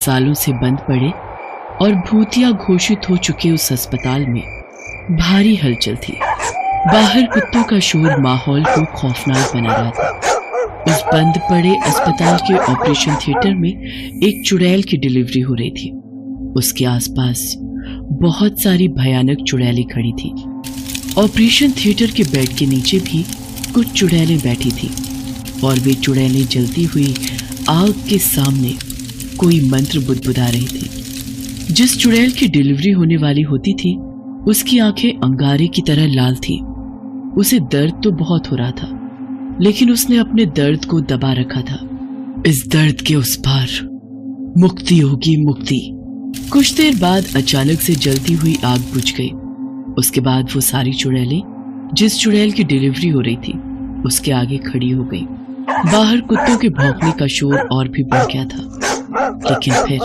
सालों से बंद पड़े और भूतिया घोषित हो चुके उस अस्पताल में भारी हलचल थी। बाहर कुत्तों का शोर माहौल को खौफनाक बना रहा था। उस बंद पड़े अस्पताल के ऑपरेशन थिएटर में एक चुड़ैल की डिलीवरी हो रही थी। उसके आसपास बहुत सारी भयानक चुड़ैलें खड़ी थी। ऑपरेशन थिएटर के बेड के नीचे भी कुछ चुड़ैलें बैठी थी और वे चुड़ैलें जलती हुई आग के सामने कोई मंत्र बुदबुदा रही थी। जिस चुड़ैल की डिलीवरी होने वाली होती थी उसकी आंखें अंगारे की तरह लाल थी। उसे दर्द तो बहुत हो रहा था, लेकिन उसने अपने दर्द को दबा रखा था। इस दर्द के उस पार मुक्ति होगी, मुक्ति। कुछ देर बाद अचानक से जलती हुई आग बुझ गई। उसके बाद वो सारी चुड़ैलें जिस चुड़ैल की डिलीवरी हो रही थी उसके आगे खड़ी हो गई। बाहर कुत्तों के भौंकने का शोर और भी बढ़ गया था, लेकिन फिर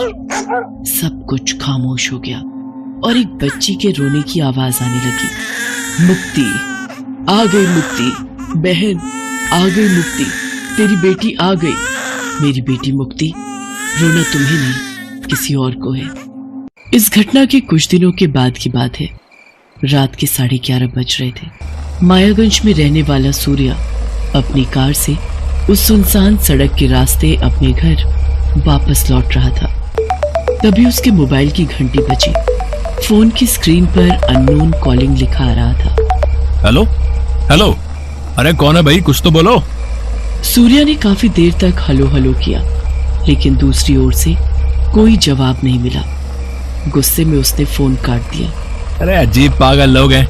सब कुछ खामोश हो गया और एक बच्ची के रोने की आवाज आने लगी। मुक्ति आ गई, मुक्ति बहन आ गई, मुक्ति तेरी बेटी आ गई। मेरी बेटी मुक्ति, रोना तुम्हें नहीं किसी और को है। इस घटना के कुछ दिनों के बाद की बात है। रात के 11:30 बज रहे थे। मायागंज में रहने वाला सूर्या अपनी कार से उस सुनसान सड़क के रास्ते अपने घर वापस लौट रहा था। तभी उसके मोबाइल की घंटी बजी। फोन की स्क्रीन पर अननोन कॉलिंग लिखा आ रहा था। हेलो हेलो, अरे कौन है भाई, कुछ तो बोलो। सूर्या ने काफी देर तक हेलो हेलो किया, लेकिन दूसरी ओर से कोई जवाब नहीं मिला। गुस्से में उसने फोन काट दिया। अरे अजीब पागल लोग हैं?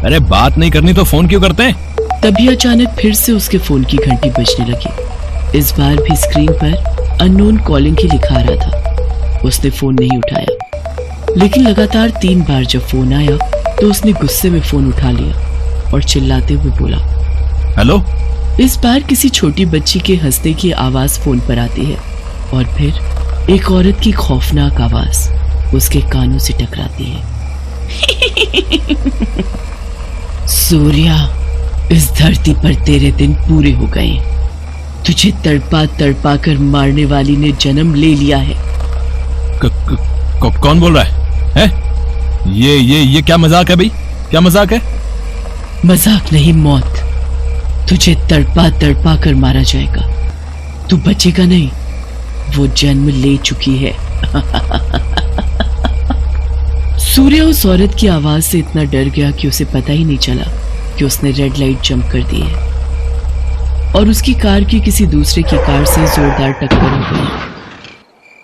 अरे बात नहीं करनी तो फोन क्यों करते हैं? तभी अचानक फिर से उसके फोन की घंटी बजने लगी। इस बार भी स्क्रीन पर अननोन कॉलिंग की लिखा आ रहा था। उसने फोन नहीं उठाया, लेकिन लगातार 3 बार जब फोन आया तो उसने गुस्से में फोन उठा लिया और चिल्लाते हुए बोला, हेलो। इस बार किसी छोटी बच्ची के हंसने की आवाज फोन पर आती है और फिर एक औरत की खौफनाक आवाज उसके कानों से टकराती है। सूर्या, इस धरती पर तेरे दिन पूरे हो गए। तुझे तड़पा तड़पा कर मारने वाली ने जन्म ले लिया है। कौन बोल रहा है? ये क्या मजाक है भाई? क्या मजाक है? मजाक नहीं, मौत। तुझे तड़पा तड़पा कर मारा जाएगा। तू बचेगा नहीं, वो जन्म ले चुकी है। सूर्या उस औरत की आवाज से इतना डर गया कि उसे पता ही नहीं चला कि उसने रेड लाइट जंप कर दी है और उसकी कार की किसी दूसरे की कार से जोरदार टक्कर हो गई।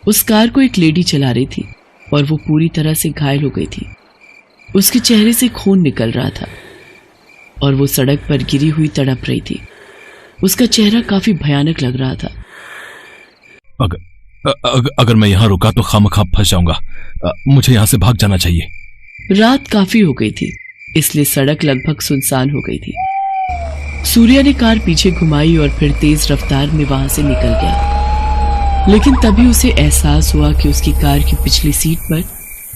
उस कार को एक लेडी चला रही थी और वो पूरी तरह से घायल हो गई थी। उसके चेहरे से खून निकल रहा था और वो सड़क पर गिरी हुई तड़प रही थी। उसका चेहरा काफी भयानक लग रहा था। अगर मैं यहाँ रुका तो खामखा फंस जाऊंगा। मुझे यहाँ से भाग जाना चाहिए। रात काफी हो गई थी, इसलिए सड़क लगभग सुनसान हो गई थी। सूर्या ने कार पीछे घुमाई और फिर तेज रफ्तार में वहां से निकल गया। लेकिन तभी उसे एहसास हुआ कि उसकी कार की पिछली सीट पर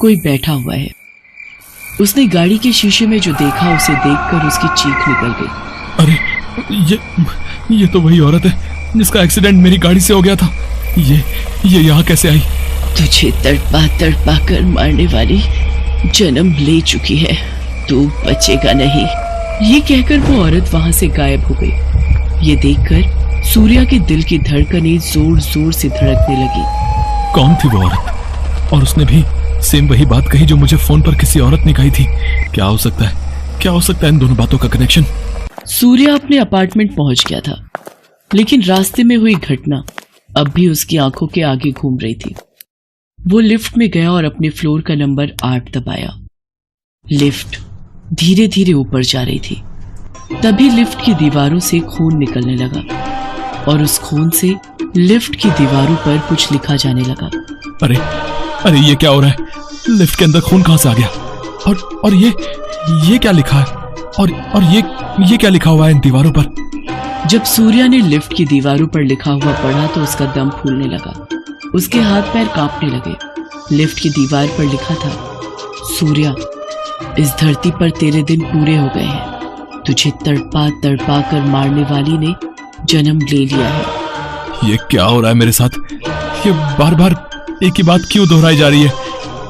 कोई बैठा हुआ है। उसने गाड़ी के शीशे में जो देखा उसे देखकर उसकी चीख निकल गई। अरे ये तो वही औरत है जिसका एक्सीडेंट मेरी गाड़ी से हो गया था। ये यहाँ कैसे आई? तुझे तड़पा तड़पा कर मारने वाली जन्म ले चुकी है। तू बचेगा नहीं। ये कहकर वो औरत वहां से गायब हो गई। ये देखकर सूर्या के दिल की धड़कनें जोर जोर से धड़कने लगी। कौन थी वो औरत? और उसने भी सेम वही बात कही जो मुझे फोन पर किसी औरत ने कही थी। क्या हो सकता है? क्या हो सकता है इन दोनों बातों का कनेक्शन? सूर्या अपने अपार्टमेंट पहुंच गया था, लेकिन रास्ते में हुई घटना अब भी उसकी आंखों के आगे घूम रही थी। वो लिफ्ट में गया और अपने फ्लोर का नंबर 8 दबाया। लिफ्ट धीरे धीरे ऊपर जा रही थी। तभी लिफ्ट की दीवारों से खून निकलने लगा और उस खून से लिफ्ट की दीवारों पर कुछ लिखा जाने लगा। अरे ये क्या हो रहा है? लिफ्ट के अंदर खून कहां से आ गया? और ये क्या लिखा है? और ये क्या लिखा हुआ है इन दीवारों पर? जब सूर्या ने लिफ्ट की दीवारों पर लिखा हुआ पढ़ा तो उसका दम फूलने लगा। उसके हाथ पैर कांपने लगे। लिफ्ट की दीवार पर लिखा था, सूर्या, इस धरती पर तेरे दिन पूरे हो गए हैं। तुझे तड़पा तड़पा कर मारने वाली ने जन्म ले लिया है। ये क्या हो रहा है मेरे साथ? ये बार बार एक ही बात क्यों दोहराई जा रही है?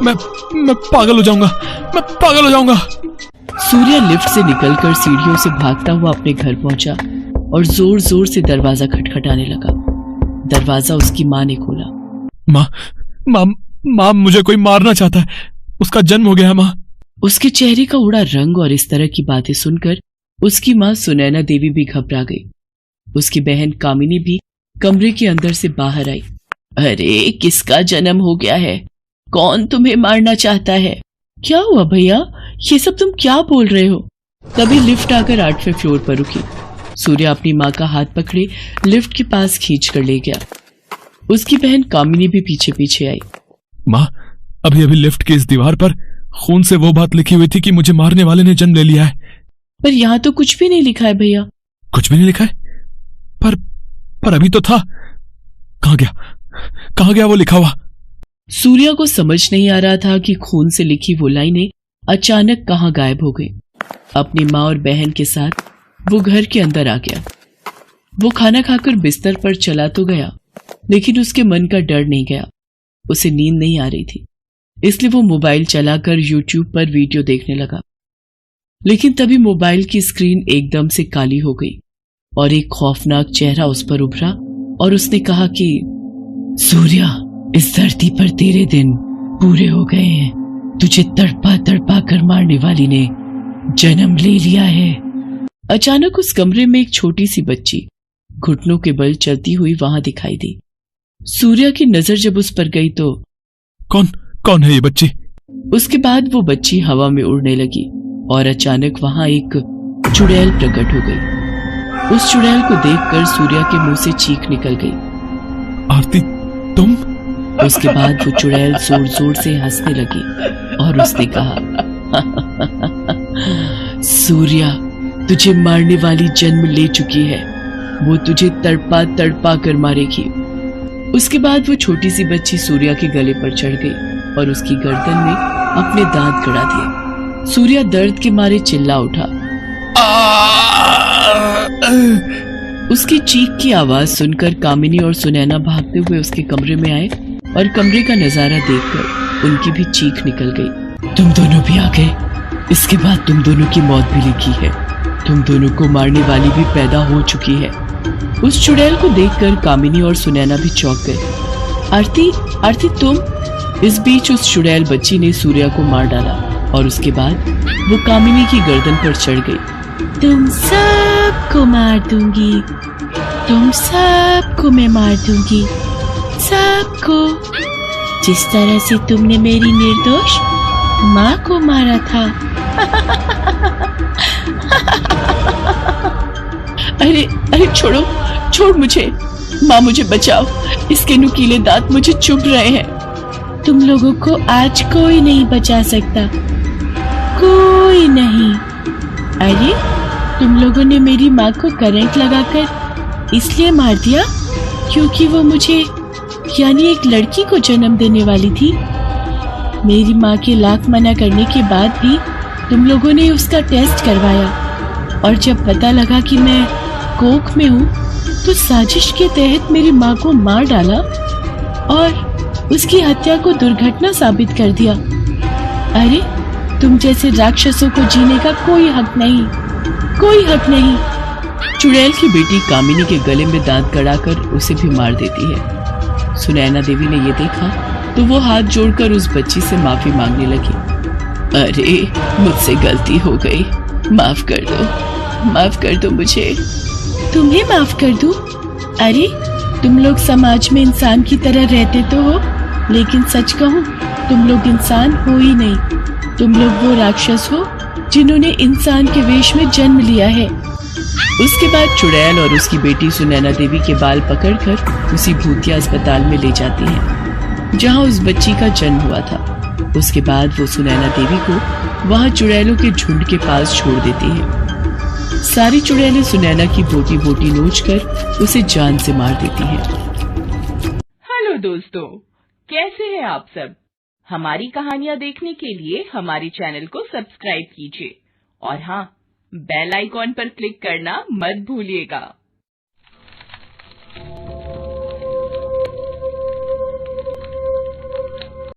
मैं पागल हो जाऊंगा, मैं पागल हो जाऊंगा। सूर्या लिफ्ट से निकलकर सीढ़ियों से भागता हुआ अपने घर पहुंचा और जोर जोर से दरवाजा खटखटाने लगा। दरवाजा उसकी माँ ने खोला। माँ माँ माँ, मुझे कोई मारना चाहता है, उसका जन्म हो गया है माँ। उसके चेहरे का उड़ा रंग और इस तरह की बातें सुनकर उसकी माँ सुनैना देवी भी घबरा गई। उसकी बहन कामिनी भी कमरे के अंदर से बाहर आई। अरे किसका जन्म हो गया है? कौन तुम्हें मारना चाहता है? क्या हुआ भैया, ये सब तुम क्या बोल रहे हो? तभी लिफ्ट आकर 8वें फ्लोर पर रुकी। सूर्या अपनी माँ का हाथ पकड़े लिफ्ट के पास खींच कर ले गया। उसकी बहन कामिनी भी पीछे पीछे आई। माँ, अभी अभी लिफ्ट की इस दीवार पर खून से वो बात लिखी हुई थी कि मुझे मारने वाले ने जन्म ले लिया है। पर यहाँ तो कुछ भी नहीं लिखा है भैया। कुछ भी नहीं लिखा है? पर अभी तो था। कहाँ गया वो लिखा हुआ? सूर्या को समझ नहीं आ रहा था कि खून से लिखी वो लाइनें अचानक कहाँ गायब हो गई। अपनी माँ और बहन के साथ वो घर के अंदर आ गया। वो खाना खाकर बिस्तर पर चला तो गया, लेकिन उसके मन का डर नहीं गया। उसे नींद नहीं आ रही थी, इसलिए वो मोबाइल चलाकर YouTube पर वीडियो देखने लगा। लेकिन तभी मोबाइल की स्क्रीन एकदम से काली हो गई और एक खौफनाक चेहरा उस पर उभरा और उसने कहा कि सूर्या, इस धरती पर तेरे दिन पूरे हो गए हैं। तुझे तड़पा तड़पा कर मारने वाली ने जन्म ले लिया है। अचानक उस कमरे में एक छोटी सी बच्ची घुटनों के बल चलती हुई वहां दिखाई दी। सूर्या की नजर जब उस पर गई तो कौन है ये बच्ची? उसके बाद वो बच्ची हवा में उड़ने लगी और अचानक वहां एक चुड़ैल प्रकट हो गई। उस चुड़ैल को देखकर सूर्या के मुंह से चीख निकल गई। आरती, तुम? उसके बाद वो चुड़ैल जोर जोर से हंसने लगी और उसने कहा, सूर्या, तुझे मारने वाली जन्म ले चुकी है। वो तुझे तड़पा तड़पा कर मारेगी। उसके बाद वो छोटी सी बच्ची सूर्या के गले पर चढ़ गई और उसकी गर्दन में अपने दांत गड़ा दिए। सूर्या दर्द के मारे चिल्ला उठा। उसकी चीख की आवाज सुनकर कामिनी और सुनैना भागते हुए उसके कमरे में आए और कमरे का नजारा देखकर उनकी भी चीख निकल गई। तुम दोनों भी आ गए। इसके बाद तुम दोनों की मौत भी लिखी है। तुम दोनों को मारने वाली भी पैदा हो चुकी है। उस चुड़ैल को देखकर कामिनी और सुनैना भी चौंक गए। आरती तुम? इस बीच उस चुड़ैल बच्ची ने सूर्या को मार डाला और उसके बाद वो कामिनी की गर्दन पर चढ़ गई। तुम सबको मार दूंगी, तुम सबको मैं मार दूंगी, सबको, जिस तरह से तुमने मेरी निर्दोष माँ को मारा था। अरे छोड़ मुझे, माँ मुझे बचाओ, इसके नुकीले दांत मुझे चुभ रहे हैं। तुम लोगों को आज कोई नहीं बचा सकता, कोई नहीं। अरे तुम लोगों ने मेरी माँ को करंट लगाकर इसलिए मार दिया क्योंकि वो मुझे यानी एक लड़की को जन्म देने वाली थी। मेरी माँ के लाख मना करने के बाद भी तुम लोगों ने उसका टेस्ट करवाया और जब पता लगा कि मैं कोख में हूँ तो साजिश के तहत मेरी माँ को मार डाला और उसकी हत्या को दुर्घटना साबित कर दिया। अरे तुम जैसे राक्षसों को जीने का कोई हक नहीं, कोई हक नहीं। चुड़ैल की बेटी कामिनी के गले में दांत गड़ाकर उसे भी मार देती है। सुनैना देवी ने ये देखा तो वो हाथ जोड़कर उस बच्ची से माफी मांगने लगी। अरे मुझसे गलती हो गई, माफ कर दो मुझे। तुम्हें माफ कर दूं? अरे तुम लोग समाज में इंसान की तरह रहते तो हो, लेकिन सच कहूं तुम लोग इंसान हो ही नहीं। तुम लोग वो राक्षस हो जिन्होंने इंसान के वेश में जन्म लिया है। उसके बाद चुड़ैल और उसकी बेटी सुनैना देवी के बाल पकड़कर उसी भूतिया अस्पताल में ले जाती हैं, जहां उस बच्ची का जन्म हुआ था। उसके बाद वो सुनैना देवी को वहां चुड़ैलों के झुंड के पास छोड़ देती है। सारी चुड़ैलें सुनैना की बोटी बोटी नोचकर उसे जान से मार देती हैं। हेलो दोस्तों, कैसे हैं आप सब? हमारी कहानियां देखने के लिए हमारे चैनल को सब्सक्राइब कीजिए और हाँ, बेल आइकॉन पर क्लिक करना मत भूलिएगा।